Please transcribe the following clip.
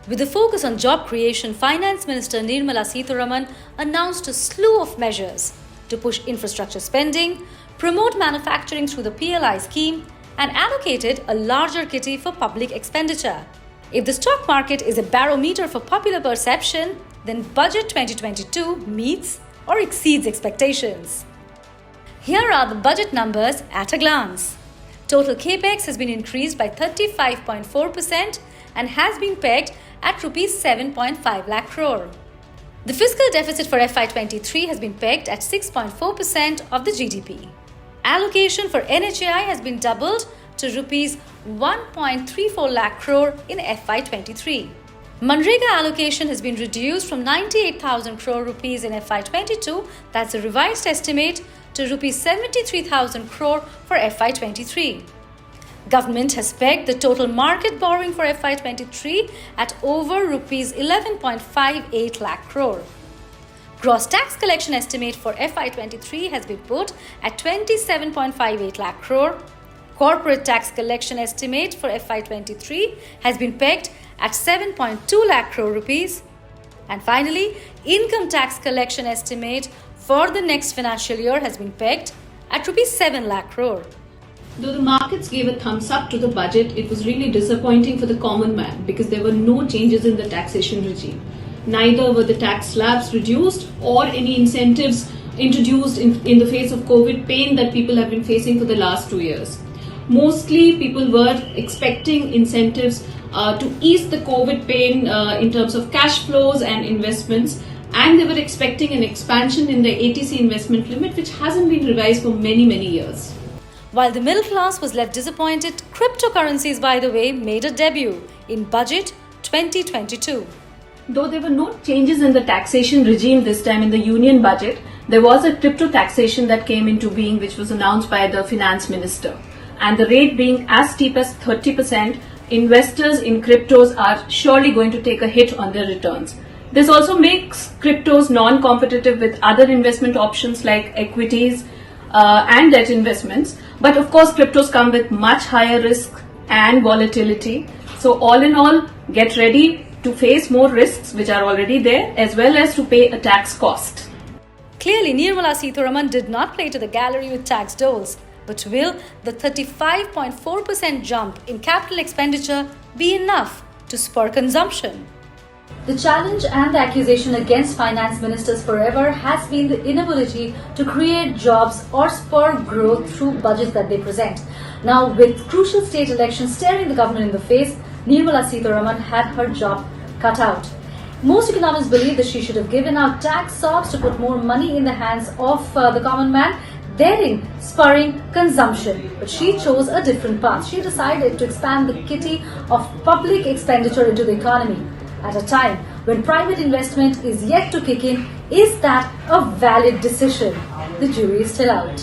With a focus on job creation, Finance Minister Nirmala Sitharaman announced a slew of measures to push infrastructure spending, promote manufacturing through the PLI scheme, and allocated a larger kitty for public expenditure. If the stock market is a barometer for popular perception, then Budget 2022 meets or exceeds expectations. Here are the budget numbers at a glance. Total capex has been increased by 35.4% and has been pegged at Rs 7.5 lakh crore. The fiscal deficit for FY23 has been pegged at 6.4% of the GDP. Allocation for NHAI has been doubled to Rs 1.34 lakh crore in FY23. Manrega allocation has been reduced from 98,000 crore rupees in FY22, that's a revised estimate, to Rs 73,000 crore for FY23. Government has pegged the total market borrowing for FY23 at over Rs 11.58 lakh crore. Gross tax collection estimate for FY23 has been put at 27.58 lakh crore. Corporate tax collection estimate for FY23 has been pegged at 7.2 lakh crore rupees. And finally, income tax collection estimate for the next financial year has been pegged at Rs 7 lakh crore. Though the markets gave a thumbs up to the budget, it was really disappointing for the common man because there were no changes in the taxation regime. Neither were the tax slabs reduced or any incentives introduced in the face of COVID pain that people have been facing for the last 2 years. Mostly people were expecting incentives to ease the COVID pain in terms of cash flows and investments, and they were expecting an expansion in the ATC investment limit, which hasn't been revised for many years. While the middle class was left disappointed, cryptocurrencies, by the way, made a debut in Budget 2022. Though there were no changes in the taxation regime this time in the union budget, there was a crypto taxation that came into being, which was announced by the finance minister. And the rate being as steep as 30%, investors in cryptos are surely going to take a hit on their returns. This also makes cryptos non-competitive with other investment options like equities and debt investments. But of course, cryptos come with much higher risk and volatility. So all in all, get ready to face more risks which are already there, as well as to pay a tax cost. Clearly, Nirmala Sitharaman did not play to the gallery with tax doles. But will the 35.4% jump in capital expenditure be enough to spur consumption? The challenge and the accusation against finance ministers forever has been the inability to create jobs or spur growth through budgets that they present. Now, with crucial state elections staring the government in the face, Nirmala Sitharaman had her job cut out. Most economists believe that she should have given out tax sops to put more money in the hands of the common man, therein spurring consumption. But she chose a different path. She decided to expand the kitty of public expenditure into the economy. At a time when private investment is yet to kick in, is that a valid decision? The jury is still out.